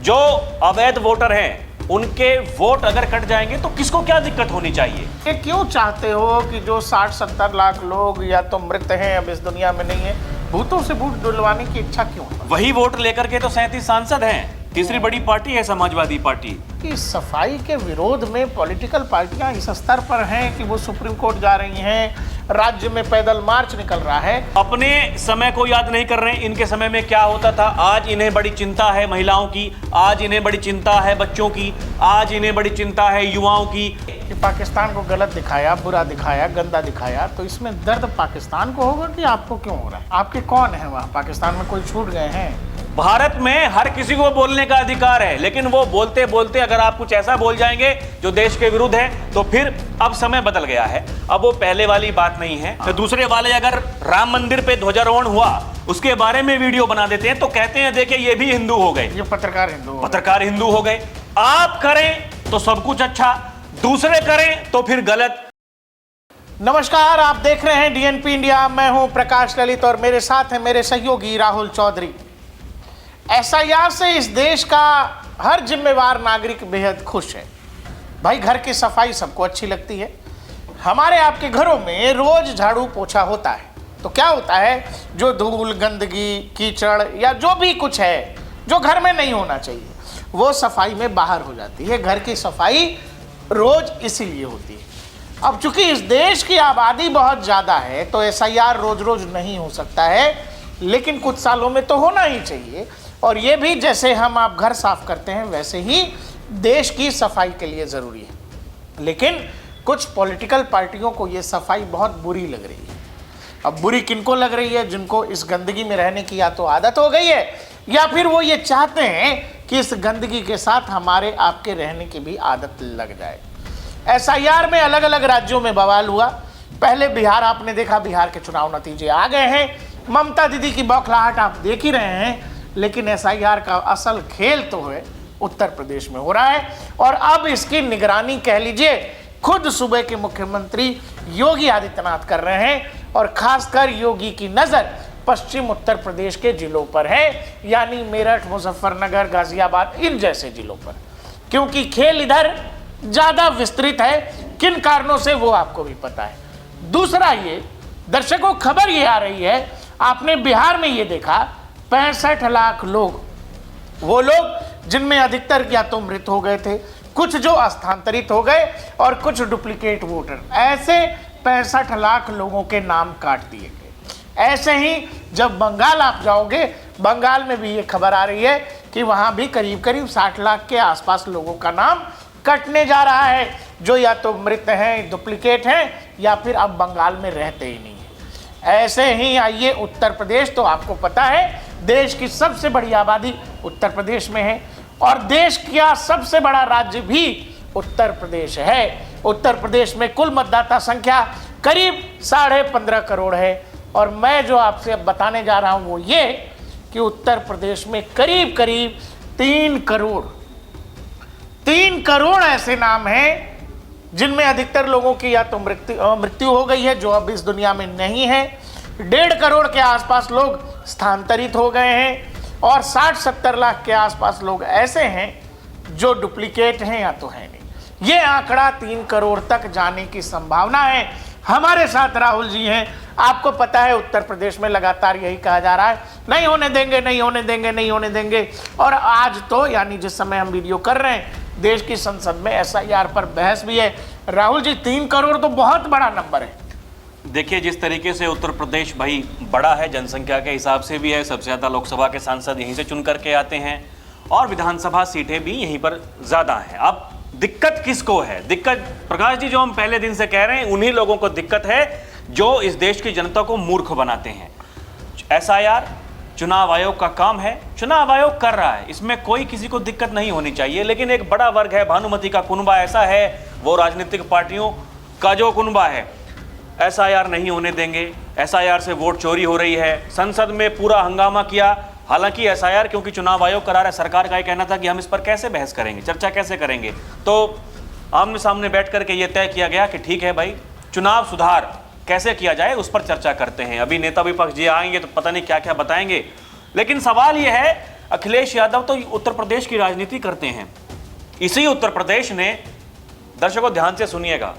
जो अवैध वोटर हैं उनके वोट अगर कट जाएंगे तो किसको क्या दिक्कत होनी चाहिए? ये क्यों चाहते हो कि जो 60-70 लाख लोग या तो मृत हैं, अब इस दुनिया में नहीं है, भूतों से वोट डुलवाने की इच्छा क्यों है? वही वोट लेकर के तो 37 सांसद हैं। तीसरी बड़ी पार्टी है समाजवादी पार्टी। कि सफाई के विरोध में पॉलिटिकल पार्टियां इस स्तर पर हैं कि वो सुप्रीम कोर्ट जा रही हैं, राज्य में पैदल मार्च निकल रहा है। अपने समय को याद नहीं कर रहे हैं, इनके समय में क्या होता था। आज इन्हें बड़ी चिंता है महिलाओं की, आज इन्हें बड़ी चिंता है बच्चों की, आज इन्हें बड़ी चिंता है युवाओं की। कि पाकिस्तान को गलत दिखाया, बुरा दिखाया, गंदा दिखाया, तो इसमें दर्द पाकिस्तान को होगा कि आपको क्यों हो रहा है? आपके कौन है वहाँ? पाकिस्तान में कोई छूट गए हैं? भारत में हर किसी को बोलने का अधिकार है, लेकिन वो बोलते बोलते अगर आप कुछ ऐसा बोल जाएंगे जो देश के विरुद्ध है तो फिर अब समय बदल गया है। अब वो पहले वाली बात नहीं है। तो दूसरे वाले अगर राम मंदिर पे ध्वजारोहण हुआ उसके बारे में वीडियो बना देते हैं तो कहते हैं देखिए ये भी हिंदू हो गए, ये पत्रकार हिंदू हो गए। आप करें तो सब कुछ अच्छा, दूसरे करें तो फिर गलत। नमस्कार, आप देख रहे हैं डीएनपी इंडिया। मैं हूं प्रकाश ललित और मेरे साथ है मेरे सहयोगी राहुल चौधरी। एसआईआर से इस देश का हर जिम्मेवार नागरिक बेहद खुश है। भाई, घर की सफाई सबको अच्छी लगती है। हमारे आपके घरों में रोज झाड़ू पोछा होता है, तो क्या होता है, जो धूल, गंदगी, कीचड़ या जो भी कुछ है जो घर में नहीं होना चाहिए वो सफाई में बाहर हो जाती है। घर की सफाई रोज इसीलिए होती है। अब चूंकि इस देश की आबादी बहुत ज़्यादा है तो एसआईआर रोज रोज नहीं हो सकता है, लेकिन कुछ सालों में तो होना ही चाहिए। और ये भी जैसे हम आप घर साफ करते हैं वैसे ही देश की सफाई के लिए ज़रूरी है। लेकिन कुछ पॉलिटिकल पार्टियों को ये सफाई बहुत बुरी लग रही है। अब बुरी किनको लग रही है? जिनको इस गंदगी में रहने की या तो आदत हो गई है या फिर वो ये चाहते हैं कि इस गंदगी के साथ हमारे आपके रहने की भी आदत लग जाए। एसआईआर में अलग अलग राज्यों में बवाल हुआ। पहले बिहार आपने देखा, बिहार के चुनाव नतीजे आ गए हैं, ममता दीदी की बौखलाहट आप देख ही रहे हैं। लेकिन एसआईआर का असल खेल तो है उत्तर प्रदेश में हो रहा है और अब इसकी निगरानी कह लीजिए खुद सूबे के मुख्यमंत्री योगी आदित्यनाथ कर रहे हैं। और खासकर योगी की नज़र पश्चिम उत्तर प्रदेश के जिलों पर है, यानी मेरठ, मुजफ्फरनगर, गाजियाबाद, इन जैसे जिलों पर, क्योंकि खेल इधर ज़्यादा विस्तृत है। किन कारणों से वो आपको भी पता है। दूसरा ये दर्शकों, खबर ये आ रही है, आपने बिहार में ये देखा 65 लाख लोग, वो लोग जिनमें अधिकतर या तो मृत हो गए थे, कुछ जो स्थानांतरित हो गए और कुछ डुप्लीकेट वोटर, ऐसे 65 लाख लोगों के नाम काट दिए गए। ऐसे ही जब बंगाल आप जाओगे, बंगाल में भी ये खबर आ रही है कि वहाँ भी करीब करीब 60 लाख के आसपास लोगों का नाम कटने जा रहा है, जो या तो मृत हैं, डुप्लीकेट हैं, या फिर अब बंगाल में रहते ही नहीं हैं। ऐसे ही आइए उत्तर प्रदेश, तो आपको पता है देश की सबसे बड़ी आबादी उत्तर प्रदेश में है और देश का सबसे बड़ा राज्य भी उत्तर प्रदेश है। उत्तर प्रदेश में कुल मतदाता संख्या करीब 15.5 करोड़ है। और मैं जो आपसे अब बताने जा रहा हूँ वो ये कि उत्तर प्रदेश में करीब करीब 3 करोड़ ऐसे नाम हैं जिनमें अधिकतर लोगों की या तो मृत्यु हो गई है, जो अब इस दुनिया में नहीं है। 1.5 करोड़ के आसपास लोग स्थानांतरित हो गए हैं और 60-70 लाख के आसपास लोग ऐसे हैं जो डुप्लीकेट हैं या तो हैं नहीं। ये आंकड़ा 3 करोड़ तक जाने की संभावना है। हमारे साथ राहुल जी हैं। आपको पता है उत्तर प्रदेश में लगातार यही कहा जा रहा है, नहीं होने देंगे, नहीं होने देंगे, नहीं होने देंगे। और आज तो यानी जिस समय हम वीडियो कर रहे हैं, देश की संसद में एसआईआर पर बहस भी है। राहुल जी, 3 करोड़ तो बहुत बड़ा नंबर है। देखिए, जिस तरीके से उत्तर प्रदेश भाई बड़ा है, जनसंख्या के हिसाब से भी है, सबसे ज़्यादा लोकसभा के सांसद यहीं से चुन करके आते हैं और विधानसभा सीटें भी यहीं पर ज़्यादा हैं। अब दिक्कत किसको है? दिक्कत प्रकाश जी, जो हम पहले दिन से कह रहे हैं, उन्हीं लोगों को दिक्कत है जो इस देश की जनता को मूर्ख बनाते हैं। एसआईआर चुनाव आयोग का काम है, चुनाव आयोग कर रहा है, इसमें कोई किसी को दिक्कत नहीं होनी चाहिए। लेकिन एक बड़ा वर्ग है, भानुमति का कुनबा ऐसा है, वो राजनीतिक पार्टियों का जो कुनबा है, एसआईआर नहीं होने देंगे, एसआईआर से वोट चोरी हो रही है। संसद में पूरा हंगामा किया। हालांकि एसआईआर क्योंकि चुनाव आयोग करा रहा है, सरकार का ये कहना था कि हम इस पर कैसे बहस करेंगे, चर्चा कैसे करेंगे। तो आमने सामने बैठ करके ये तय किया गया कि ठीक है भाई, चुनाव सुधार कैसे किया जाए उस पर चर्चा करते हैं। अभी नेता विपक्ष जी आएंगे तो पता नहीं क्या क्या बताएंगे। लेकिन सवाल ये है अखिलेश यादव तो उत्तर प्रदेश की राजनीति करते हैं। इसी उत्तर प्रदेश ने, दर्शकों ध्यान से सुनिएगा,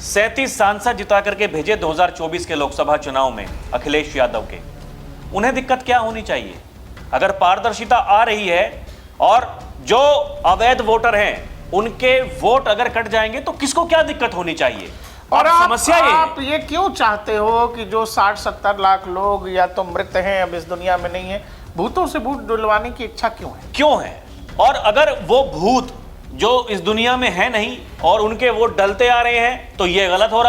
37 सांसद जिता करके भेजे 2024 के लोकसभा चुनाव में अखिलेश यादव के। उन्हें दिक्कत क्या होनी चाहिए? अगर पारदर्शिता आ रही है और जो अवैध वोटर हैं उनके वोट अगर कट जाएंगे तो किसको क्या दिक्कत होनी चाहिए? और समस्या आप ये क्यों चाहते हो कि जो 60-70 लाख लोग या तो मृत हैं, अब इस दुनिया में नहीं है, भूतों से भूत डुलवाने की इच्छा क्यों है? और अगर वो भूत जो इस दुनिया में है नहीं और उनके वोट डलते आ रहे हैं तो ये गलत हो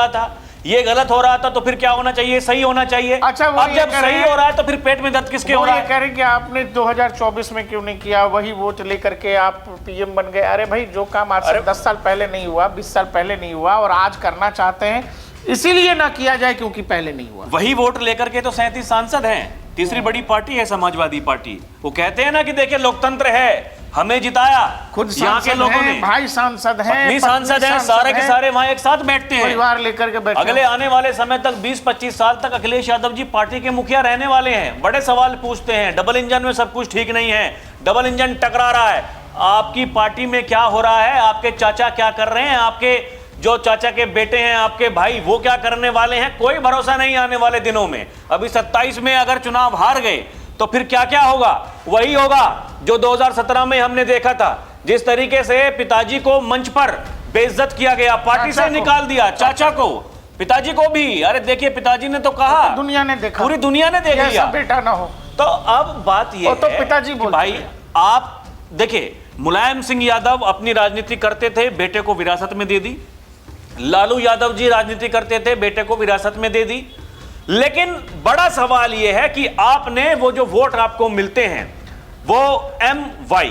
रहा था, तो फिर क्या होना चाहिए? सही होना चाहिए। अच्छा, अब जब सही हो रहा है तो फिर पेट में दर्द किसके हो रहा है? कह रहे कि आपने 2024 में क्यों नहीं किया, वही वोट लेकर के आप पीएम बन गए। अरे भाई, जो काम आज से 10 साल पहले नहीं हुआ, 20 साल पहले नहीं हुआ और आज करना चाहते हैं, इसीलिए ना किया जाए क्योंकि पहले नहीं हुआ। वही वोट लेकर के तो 37 सांसद हैं। तीसरी बड़ी पार्टी है समाजवादी पार्टी। वो कहते हैं ना कि देखिए लोकतंत्र है, हमें जिताया खुद यहाँ के लोगों ने, भाई सांसद हैं, सांसद हैं, सारे के सारे वहां एक साथ बैठते हैं, परिवार लेकर के बैठे। अगले आने वाले समय तक 20-25 साल तक अखिलेश यादव जी पार्टी के मुखिया रहने वाले हैं। बड़े सवाल पूछते हैं, डबल इंजन में सब कुछ ठीक नहीं है, डबल इंजन टकरा रहा है। आपकी पार्टी में क्या हो रहा है? आपके चाचा क्या कर रहे हैं? आपके जो चाचा के बेटे हैं, आपके भाई, वो क्या करने वाले हैं? कोई भरोसा नहीं आने वाले दिनों में। अभी 27 में अगर चुनाव हार गए तो फिर क्या क्या होगा? वही होगा जो 2017 में हमने देखा था। जिस तरीके से पिताजी को मंच पर बेइज्जत किया गया, पार्टी से निकाल दिया, चाचा को, पिताजी को भी। अरे देखिए, पिताजी ने तो कहा, दुनिया ने देखा, पूरी दुनिया ने देख लिया, बेटा ना हो। तो अब बात ये तो पिताजी बोलते भाई, आप देखिए, मुलायम सिंह यादव अपनी राजनीति करते थे, बेटे को विरासत में दे दी। लालू यादव जी राजनीति करते थे, बेटे को विरासत में दे दी। लेकिन बड़ा सवाल यह है कि आपने वो जो वोट आपको मिलते हैं वो MY,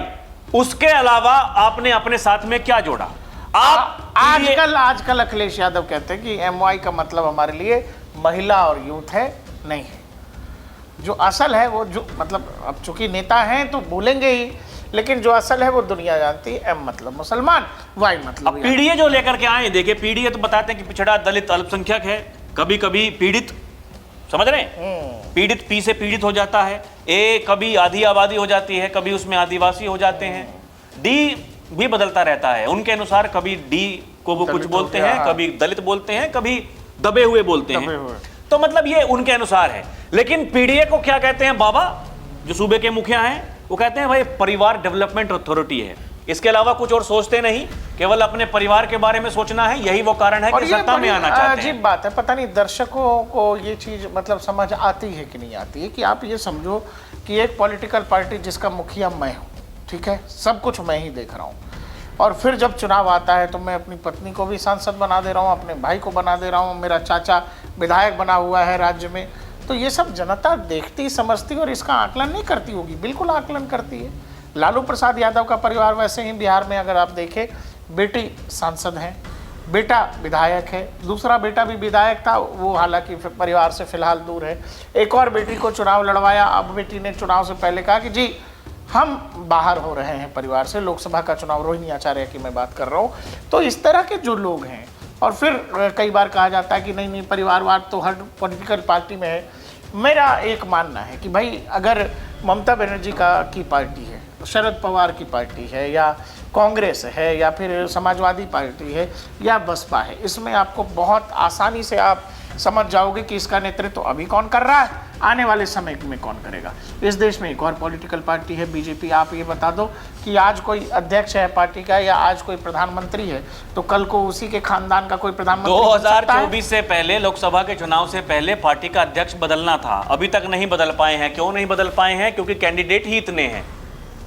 उसके अलावा आपने अपने साथ में क्या जोड़ा? आप आजकल अखिलेश यादव कहते हैं कि MY का मतलब हमारे लिए महिला और यूथ है, नहीं है। जो असल है वो, जो मतलब अब चूंकि नेता हैं तो बोलेंगे ही, लेकिन जो असल है वो दुनिया जानती है। M मतलब मुसलमान, Y मतलब पीडीए जो लेकर के आए, देखिए पीडीए तो बताते हैं कि पिछड़ा, दलित, अल्पसंख्यक है, कभी कभी पीड़ित, समझ रहे हैं, पीड़ित पी से पीड़ित हो जाता है, ए कभी आधी आबादी हो जाती है, कभी उसमें आदिवासी हो जाते हैं, डी भी बदलता रहता है उनके अनुसार, कभी डी को वो कुछ बोलते हैं, कभी दलित बोलते हैं, कभी दबे हुए बोलते हैं, तो मतलब ये उनके अनुसार है। लेकिन पीडीए को क्या कहते हैं बाबा, जो सूबे के मुखिया हैं, वो कहते हैं भाई परिवार डेवलपमेंट अथॉरिटी है, इसके अलावा कुछ और सोचते नहीं, केवल अपने परिवार के बारे में सोचना है। यही वो कारण है कि सत्ता में आना चाहते हैं। अजीब बात है, पता नहीं दर्शकों को ये चीज मतलब समझ आती है कि नहीं आती है, कि आप ये समझो कि एक पॉलिटिकल पार्टी जिसका मुखिया मैं हूँ, ठीक है, सब कुछ मैं ही देख रहा हूँ, और फिर जब चुनाव आता है तो मैं अपनी पत्नी को भी सांसद बना दे रहा हूँ, अपने भाई को बना दे रहा हूँ, मेरा चाचा विधायक बना हुआ है राज्य में, तो ये सब जनता देखती, समझती और इसका आकलन नहीं करती होगी? बिल्कुल आकलन करती है। लालू प्रसाद यादव का परिवार वैसे ही बिहार में अगर आप देखें, बेटी सांसद हैं, बेटा विधायक है, दूसरा बेटा भी विधायक था, वो हालांकि परिवार से फिलहाल दूर है, एक और बेटी को चुनाव लड़वाया। अब बेटी ने चुनाव से पहले कहा कि जी हम बाहर हो रहे हैं परिवार से, लोकसभा का चुनाव, रोहिणी आचार्य की मैं बात कर रहा हूँ। तो इस तरह के जो लोग हैं, और फिर कई बार कहा जाता है कि नहीं नहीं परिवारवाद तो हर पॉलिटिकल पार्टी में है। मेरा एक मानना है कि भाई अगर ममता बनर्जी की पार्टी है, शरद पवार की पार्टी है, या कांग्रेस है, या फिर समाजवादी पार्टी है, या बसपा है, इसमें आपको बहुत आसानी से आप समझ जाओगे कि इसका नेतृत्व अभी कौन कर रहा है, आने वाले समय में कौन करेगा। इस देश में एक और पॉलिटिकल पार्टी है बीजेपी। आप ये बता दो कि आज कोई अध्यक्ष है पार्टी का, या आज कोई प्रधानमंत्री है, तो कल को उसी के खानदान का कोई प्रधानमंत्री 2024 से पहले, लोकसभा के चुनाव से पहले पार्टी का अध्यक्ष बदलना था, अभी तक नहीं बदल पाए हैं। क्यों नहीं बदल पाए हैं? क्योंकि कैंडिडेट ही इतने हैं,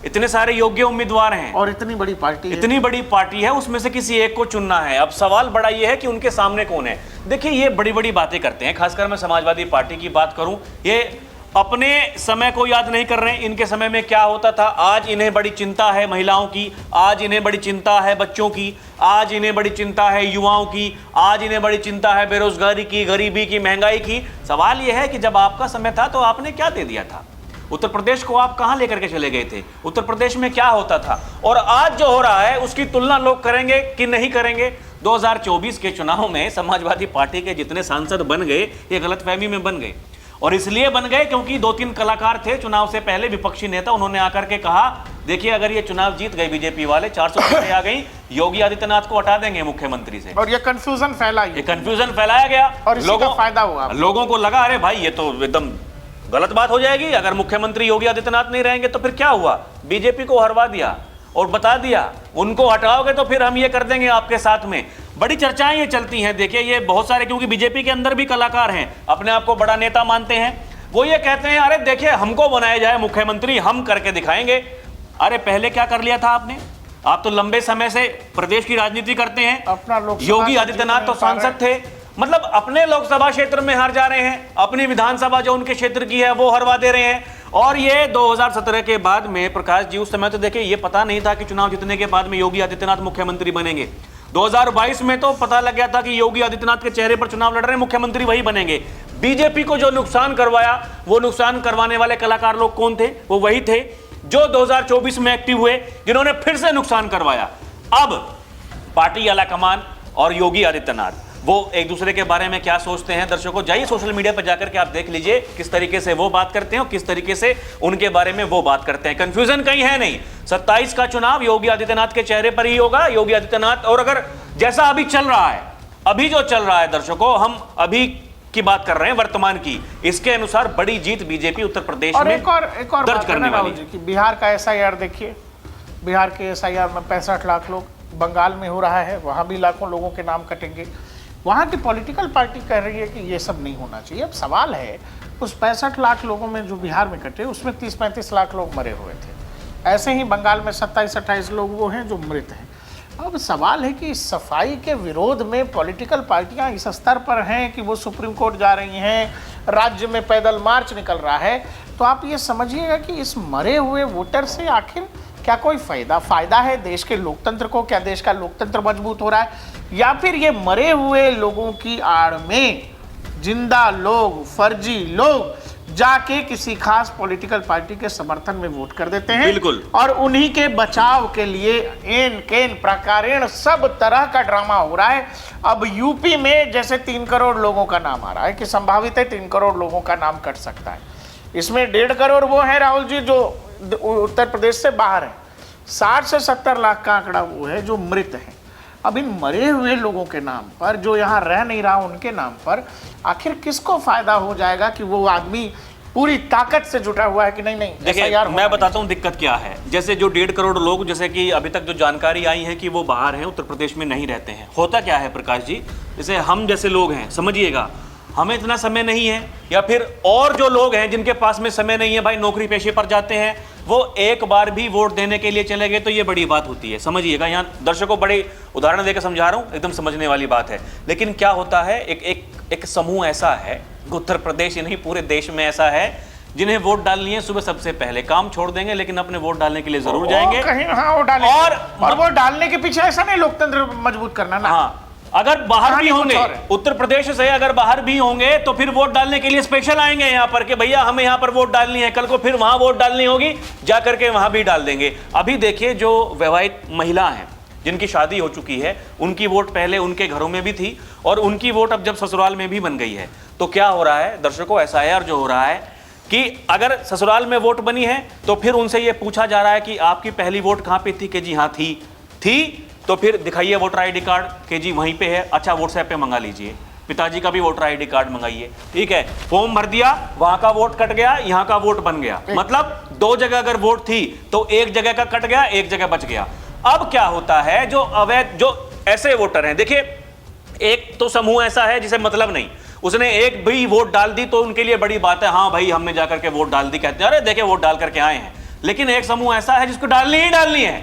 इतने सारे योग्य उम्मीदवार हैं, और इतनी बड़ी पार्टी है, इतनी बड़ी पार्टी है, उसमें से किसी एक को चुनना है। अब सवाल बड़ा ये है कि उनके सामने कौन है। देखिए ये बड़ी बड़ी बातें करते हैं, खासकर मैं समाजवादी पार्टी की बात करूं, ये अपने समय को याद नहीं कर रहे हैं, इनके समय में क्या होता था। आज इन्हें बड़ी चिंता है महिलाओं की, आज इन्हें बड़ी चिंता है बच्चों की, आज इन्हें बड़ी चिंता है युवाओं की, आज इन्हें बड़ी चिंता है बेरोजगारी की, गरीबी की, महंगाई की। सवाल यह है कि जब आपका समय था तो आपने क्या दे दिया था? उत्तर प्रदेश को आप कहां लेकर के चले गए थे? उत्तर प्रदेश में क्या होता था? और आज जो हो रहा है उसकी तुलना लोग करेंगे कि नहीं करेंगे? 2024 के चुनाव में समाजवादी पार्टी के जितने सांसद बन गए, ये गलतफहमी में बन गए। और इसलिए बन गए क्योंकि 2-3 कलाकार थे चुनाव से पहले, विपक्षी नेता, उन्होंने आकर के कहा देखिए अगर ये चुनाव जीत गए बीजेपी वाले, 400 सीटें आ गई, योगी आदित्यनाथ को हटा देंगे मुख्यमंत्री से। और ये कंफ्यूजन फैला, ये कंफ्यूजन फैलाया गया और इसी का फायदा हुआ। लोगों को लगा अरे भाई ये तो एकदम गलत बात हो जाएगी, अगर मुख्यमंत्री योगी आदित्यनाथ नहीं रहेंगे तो फिर क्या हुआ, बीजेपी को हरवा दिया और बता दिया उनको हटाओगे तो फिर हम ये कर देंगे आपके साथ में। बड़ी चर्चाएं ये चलती हैं, देखिए ये बहुत सारे, क्योंकि बीजेपी के अंदर भी कलाकार हैं, अपने आप को बड़ा नेता मानते हैं, वो ये कहते हैं अरे देखिए हमको बनाया जाए मुख्यमंत्री, हम करके दिखाएंगे। अरे पहले क्या कर लिया था आपने, आप तो लंबे समय से प्रदेश की राजनीति करते हैं, अपना योगी आदित्यनाथ तो सांसद थे, मतलब अपने लोकसभा क्षेत्र में हार जा रहे हैं, अपनी विधानसभा जो उनके क्षेत्र की है वो हरवा दे रहे हैं। और ये 2017 के बाद में प्रकाश जी, उस समय तो देखिए ये पता नहीं था कि चुनाव जीतने के बाद में योगी आदित्यनाथ मुख्यमंत्री बनेंगे। 2022 में तो पता लग गया था कि योगी आदित्यनाथ के चेहरे पर चुनाव लड़ रहे हैं, मुख्यमंत्री वही बनेंगे। बीजेपी को जो नुकसान करवाया, वो नुकसान करवाने वाले कलाकार लोग कौन थे, वो वही थे जो 2024 में एक्टिव हुए, जिन्होंने फिर से नुकसान करवाया। अब पार्टी आलाकमान और योगी आदित्यनाथ वो एक दूसरे के बारे में क्या सोचते हैं, दर्शकों जाइए सोशल मीडिया पर जाकर के आप देख लीजिए किस तरीके से वो बात करते हैं और किस तरीके से उनके बारे में वो बात करते हैं। कंफ्यूजन कहीं है नहीं, 27 का चुनाव योगी आदित्यनाथ के चेहरे पर ही होगा। योगी आदित्यनाथ, और अगर जैसा अभी चल रहा है, अभी जो चल रहा है दर्शकों, हम अभी की बात कर रहे हैं वर्तमान की, इसके अनुसार बड़ी जीत बीजेपी उत्तर प्रदेश में एक और दर्ज करने वाली है। कि बिहार का एसआईआर देखिए, बिहार के एसआईआर में 65 लाख लोग, बंगाल में हो रहा है, वहां भी लाखों लोगों के नाम कटेंगे। वहाँ की पॉलिटिकल पार्टी कह रही है कि ये सब नहीं होना चाहिए। अब सवाल है उस 65 लाख लोगों में जो बिहार में कटे, उसमें 30-35 लाख लोग मरे हुए थे। ऐसे ही बंगाल में 27-28 लोग वो हैं जो मृत हैं। अब सवाल है कि सफाई के विरोध में पॉलिटिकल पार्टियां इस स्तर पर हैं कि वो सुप्रीम कोर्ट जा रही हैं, राज्य में पैदल मार्च निकल रहा है, तो आप ये समझिएगा कि इस मरे हुए वोटर से आखिर क्या कोई फायदा है देश के लोकतंत्र को? क्या देश का लोकतंत्र मजबूत हो रहा है, या फिर ये मरे हुए लोगों की आड़ में जिंदा लोग, फर्जी लोग जाके किसी खास पॉलिटिकल पार्टी के समर्थन में वोट कर देते हैं? बिल्कुल। और उन्हीं के बचाव के लिए एन केन प्रकारेण सब तरह का ड्रामा हो रहा है। अब यूपी में जैसे 3 करोड़ लोगों का नाम आ रहा है कि संभावित है 3 करोड़ लोगों का नाम कट सकता है। इसमें 1.5 करोड़ वो है राहुल जी जो उत्तर प्रदेश से बाहर है। 60 से 70 लाख का आंकड़ा वो है जो मृत है। अब इन मरे हुए लोगों के नाम पर, जो यहाँ रह नहीं रहा उनके नाम पर, आखिर किसको फायदा हो जाएगा कि वो आदमी पूरी ताकत से जुटा हुआ है कि नहीं? देखिए मैं बताता हूँ दिक्कत क्या है। जैसे जो 1.5 करोड़ लोग, जैसे कि अभी तक जो जानकारी आई है कि वो बाहर हैं, उत्तर प्रदेश में नहीं रहते हैं। होता क्या है प्रकाश जी, जैसे हम जैसे लोग हैं, समझिएगा हमें इतना समय नहीं है, या फिर और जो लोग हैं जिनके पास में समय नहीं है, भाई नौकरी पेशे पर जाते हैं, वो एक बार भी वोट देने के लिए चले गए तो ये बड़ी बात होती है। समझिएगा, यहाँ दर्शकों बड़े उदाहरण देकर समझा रहा हूँ, एकदम समझने वाली बात है। लेकिन क्या होता है, एक समूह ऐसा है उत्तर प्रदेश ही नहीं पूरे देश में ऐसा है, जिन्हें वोट डालनी है सुबह सबसे पहले काम छोड़ देंगे, लेकिन अपने वोट डालने के लिए जरूर जाएंगे कहीं। हाँ, वो डालेंगे। और वो डालने के पीछे ऐसा नहीं लोकतंत्र मजबूत करना ना। हाँ, अगर बाहर भी होंगे उत्तर प्रदेश से, अगर बाहर भी होंगे तो फिर वोट डालने के लिए स्पेशल आएंगे यहाँ पर कि भैया हमें यहाँ पर वोट डालनी है, कल को फिर वहां वोट डालनी होगी, जा करके वहां भी डाल देंगे। अभी देखिए जो वैवाहिक महिला हैं जिनकी शादी हो चुकी है, उनकी वोट पहले उनके घरों में भी थी और उनकी वोट अब जब ससुराल में भी बन गई है, तो क्या हो रहा है दर्शकों, एसआईआर जो हो रहा है कि अगर ससुराल में वोट बनी है तो फिर उनसे ये पूछा जा रहा है कि आपकी पहली वोट कहाँ पे थी, कि जी हाँ थी, तो फिर दिखाइए वोटर आईडी कार्ड, कि जी वहीं पे है, अच्छा व्हाट्सएप पे मंगा लीजिए, पिताजी का भी वोटर आईडी कार्ड मंगाइए, ठीक है, फॉर्म भर दिया, वहां का वोट कट गया, यहाँ का वोट बन गया, मतलब 2 जगह अगर वोट थी तो एक जगह का कट गया, एक जगह बच गया। अब क्या होता है, जो अवैध, जो ऐसे वोटर हैं, देखिए एक तो समूह ऐसा है जिसे मतलब नहीं, उसने एक भी वोट डाल दी तो उनके लिए बड़ी बात है, हाँ भाई हमने जाकर के वोट डाल दी, कहते हैं अरे देखिए वोट डाल करके आए हैं। लेकिन एक समूह ऐसा है जिसको डालनी ही डालनी है।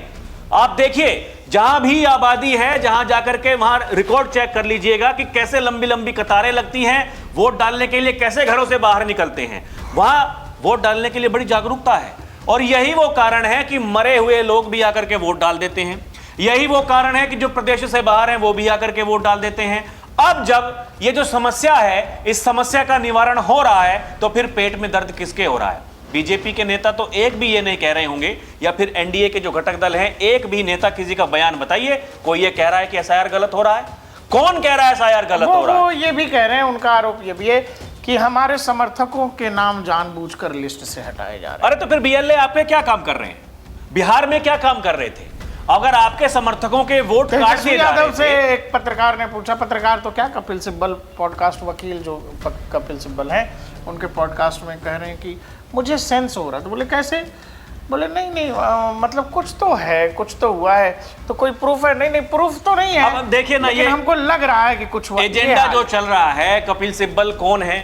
आप देखिए जहां भी आबादी है, जहां जाकर के वहां रिकॉर्ड चेक कर लीजिएगा कि कैसे लंबी लंबी कतारें लगती हैं वोट डालने के लिए, कैसे घरों से बाहर निकलते हैं, वहां वोट डालने के लिए बड़ी जागरूकता है। और यही वो कारण है कि मरे हुए लोग भी आकर के वोट डाल देते हैं, यही वो कारण है कि जो प्रदेश से बाहर हैं वो भी आकर के वोट डाल देते हैं। अब जब ये जो समस्या है, इस समस्या का निवारण हो रहा है, तो फिर पेट में दर्द किसके हो रहा है? बीजेपी के नेता तो एक भी ये नहीं कह रहे होंगे, या फिर एनडीए के जो घटक दल हैं, एक भी नेता किसी का बयान बताइए कोई ये कह रहा है कि एसआईआर गलत हो रहा है? कौन कह रहा है एसआईआर गलत हो रहा है? वो ये भी कह रहे हैं, उनका आरोप ये भी है कि हमारे समर्थकों के नाम जानबूझकर लिस्ट से हटाए जा रहे हैं। अरे तो फिर बीएलए आप पे क्या काम कर रहे हैं? बिहार में क्या काम कर रहे थे? अगर आपके समर्थकों के वोट काट दिए जा रहे यादव से थे। एक पत्रकार ने पूछा, पत्रकार तो क्या, कपिल सिब्बल पॉडकास्ट वकील जो कपिल सिब्बल हैं, उनके पॉडकास्ट में कह रहे हैं कि मुझे सेंस हो रहा। तो बोले कैसे? बोले नहीं मतलब कुछ तो है, कुछ तो हुआ है, तो कोई प्रूफ है? नहीं प्रूफ तो नहीं है। अब देखिए ना, ये हमको लग रहा है कि कुछ हुआ। एजेंडा जो चल रहा है, कपिल सिब्बल कौन है?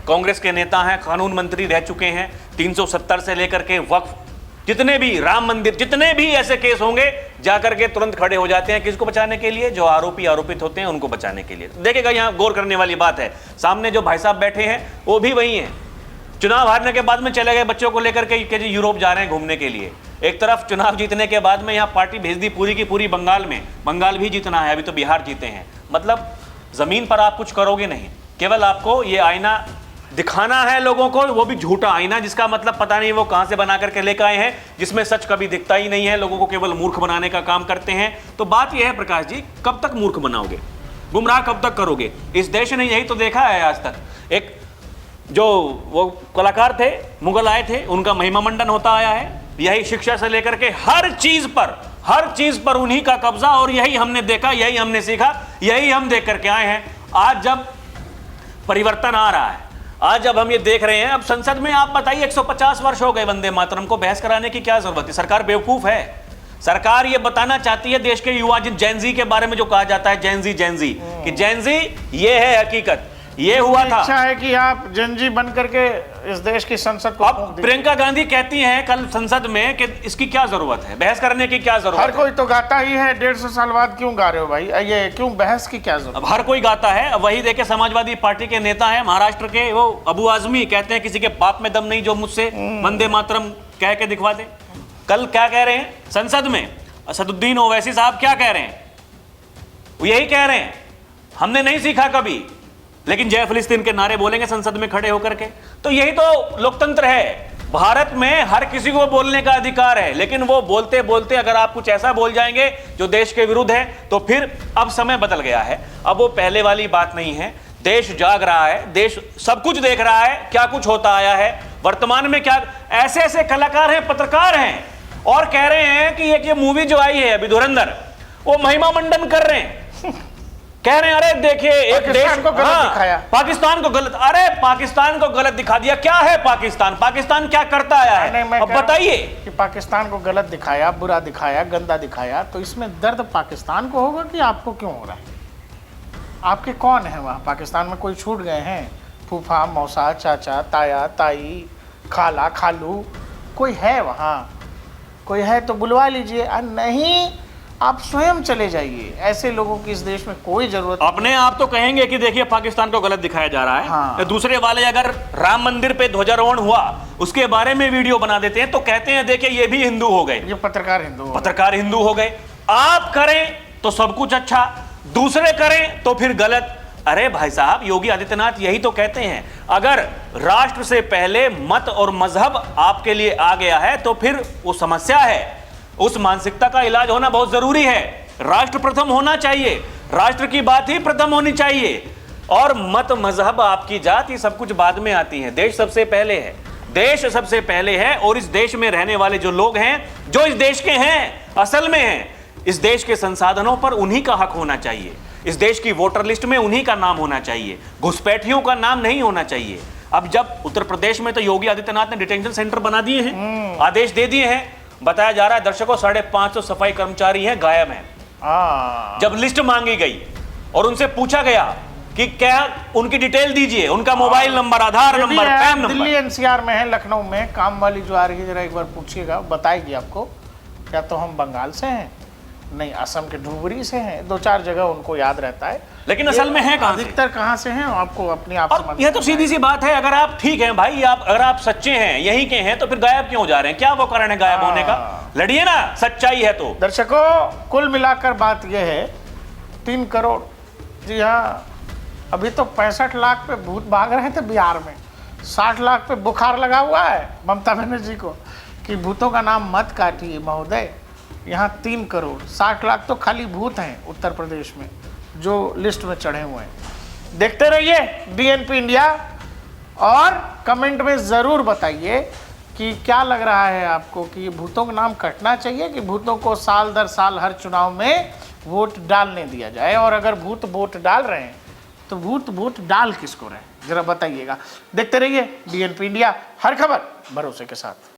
कांग्रेस के नेता हैं, कानून मंत्री रह चुके हैं। 370 से लेकर के वक्फ, जितने भी राम मंदिर, जितने भी ऐसे केस होंगे, जाकर के तुरंत खड़े हो जाते हैं। किसको बचाने के लिए? जो आरोपित होते हैं उनको बचाने के लिए। देखिएगा, यहाँ गौर करने वाली बात है, सामने जो भाई साहब बैठे हैं वो भी वही हैं। चुनाव हारने के बाद में चले गए बच्चों को लेकर के जी यूरोप जा रहे हैं घूमने के लिए। एक तरफ चुनाव जीतने के बाद में यहाँ पार्टी भेज दी पूरी की पूरी बंगाल में। बंगाल भी जीतना है, अभी तो बिहार जीते हैं। मतलब जमीन पर आप कुछ करोगे नहीं, केवल आपको ये आईना दिखाना है लोगों को, वो भी झूठा आईना, जिसका मतलब पता नहीं वो कहां से बना करके लेकर आए हैं, जिसमें सच कभी दिखता ही नहीं है। लोगों को केवल मूर्ख बनाने का काम करते हैं। तो बात यह है प्रकाश जी, कब तक मूर्ख बनाओगे, गुमराह कब तक करोगे? इस देश ने यही तो देखा है आज तक। एक जो वो कलाकार थे, मुगल आए थे, उनका महिमा मंडन होता आया है। यही शिक्षा से लेकर के हर चीज पर उन्हीं का कब्जा, और यही हमने देखा, यही हमने सीखा, यही हम देख करके आए हैं। आज जब परिवर्तन आ रहा है, आज जब हम ये देख रहे हैं, अब संसद में आप बताइए 150 वर्ष हो गए वंदे मातरम को, बहस कराने की क्या जरूरत है? सरकार बेवकूफ है। सरकार ये बताना चाहती है देश के युवा, जिन जैनजी के बारे में जो कहा जाता है, जैनजी कि जैनजी ये है हकीकत, ये हुआ था। इच्छा है कि आप जैनजी बन करके इस देश की संसद को अब प्रियंका गांधी कहती हैं कल संसद में कि इसकी क्या जरूरत है, बहस करने की क्या जरूरत है? हर कोई तो गाता ही है, 150 साल बाद क्यों गा रहे हो भाई? ये क्यों बहस की क्या जरूरत? अब हर कोई गाता है। अब वही देखे, समाजवादी पार्टी के नेता है महाराष्ट्र के, वो अबू आजमी, कहते हैं किसी के बाप में दम नहीं जो मुझसे वंदे मातरम कह के दिखवा दे। कल क्या कह रहे हैं संसद में? असदुद्दीन ओवैसी साहब क्या कह रहे हैं? वो यही कह रहे हैं, हमने नहीं सीखा कभी, लेकिन जय फिलिस्तीन के नारे बोलेंगे संसद में खड़े होकर के। तो यही तो लोकतंत्र है। भारत में हर किसी को बोलने का अधिकार है, लेकिन वो बोलते बोलते अगर आप कुछ ऐसा बोल जाएंगे जो देश के विरुद्ध है, तो फिर अब समय बदल गया है। अब वो पहले वाली बात नहीं है। देश जाग रहा है, देश सब कुछ देख रहा है, क्या कुछ होता आया है वर्तमान में। क्या ऐसे ऐसे कलाकार हैं, पत्रकार हैं, और कह रहे हैं कि ये मूवी जो आई है अभी धुरंधर, वो महिमा मंडन कर रहे हैं। कह रहे हैं अरे देखिए एक देश को गलत दिखाया, पाकिस्तान को गलत, अरे पाकिस्तान को गलत दिखा दिया। क्या है पाकिस्तान क्या करता आया है? अब बताइए कि पाकिस्तान को गलत दिखाया, बुरा दिखाया, गंदा दिखाया, तो इसमें दर्द पाकिस्तान को होगा कि आपको क्यों हो रहा है? आपके कौन है वहाँ? पाकिस्तान में कोई छूट गए हैं? फूफा, मौसा, चाचा, ताया, ताई, खाला, खालू, कोई है वहाँ? कोई है तो बुलवा लीजिए। नहीं, आप स्वयं चले जाइए। ऐसे लोगों की इस देश में कोई जरूरत नहीं। अपने आप तो कहेंगे कि देखिए पाकिस्तान को गलत दिखाया जा रहा है। हाँ। दूसरे वाले अगर राम मंदिर पे ध्वजारोहण हुआ उसके बारे में वीडियो बना देते हैं तो कहते हैं देखिए ये भी हिंदू हो गए, ये पत्रकार हिंदू हो गए। आप करें तो सब कुछ अच्छा, दूसरे करें तो फिर गलत। अरे भाई साहब, योगी आदित्यनाथ यही तो कहते हैं, अगर राष्ट्र से पहले मत और मजहब आपके लिए आ गया है तो फिर वो समस्या है। उस मानसिकता का इलाज होना बहुत जरूरी है। राष्ट्र प्रथम होना चाहिए, राष्ट्र की बात ही प्रथम होनी चाहिए, और मत, मजहब, आपकी जात, ये सब कुछ बाद में आती है। देश सबसे पहले है, देश सबसे पहले है। और इस देश में रहने वाले जो लोग हैं, जो इस देश के हैं, असल में हैं, इस देश के संसाधनों पर उन्हीं का हक होना चाहिए। इस देश की वोटर लिस्ट में उन्हीं का नाम होना चाहिए, घुसपैठियों का नाम नहीं होना चाहिए। अब जब उत्तर प्रदेश में तो योगी आदित्यनाथ ने डिटेंशन सेंटर बना दिए हैं, आदेश दे दिए हैं। बताया जा रहा है दर्शकों 550 सफाई कर्मचारी हैं, गायब हैं। जब लिस्ट मांगी गई और उनसे पूछा गया कि क्या उनकी डिटेल दीजिए, उनका mobile number, Aadhaar number, PAN number. Delhi NCR में है, लखनऊ में काम वाली जो आ रही है, जरा एक बार पूछिएगा, बताएगी आपको। क्या तो हम बंगाल से हैं, नहीं असम के धुबरी से हैं, 2-4 जगह उनको याद रहता है, लेकिन असल में है कहां से? अधिकतर कहां से हैं आपको अपनी आप और यह तो सीधी सी बात है। अगर आप ठीक हैं भाई, अगर आप सच्चे हैं, यहीं के हैं, तो फिर गायब क्यों हो जा रहे हैं? क्या वो कारण है गायब होने का? लड़िए ना, सच्चाई है तो। दर्शकों, कुल मिलाकर बात यह है, 3 करोड़, जी हाँ, अभी तो 65 लाख पे भूत भाग रहे थे बिहार में, 60 लाख पे बुखार लगा हुआ है ममता बनर्जी को कि भूतों का नाम मत काटिए महोदय। यहाँ 3 करोड़ 60 लाख तो खाली भूत हैं उत्तर प्रदेश में जो लिस्ट में चढ़े हुए हैं। देखते रहिए DNP इंडिया, और कमेंट में ज़रूर बताइए कि क्या लग रहा है आपको कि भूतों का नाम कटना चाहिए कि भूतों को साल दर साल हर चुनाव में वोट डालने दिया जाए। और अगर भूत वोट डाल रहे हैं तो भूत वोट डाल किसको रहे, जरा बताइएगा। देखते रहिए DNP इंडिया, हर खबर भरोसे के साथ।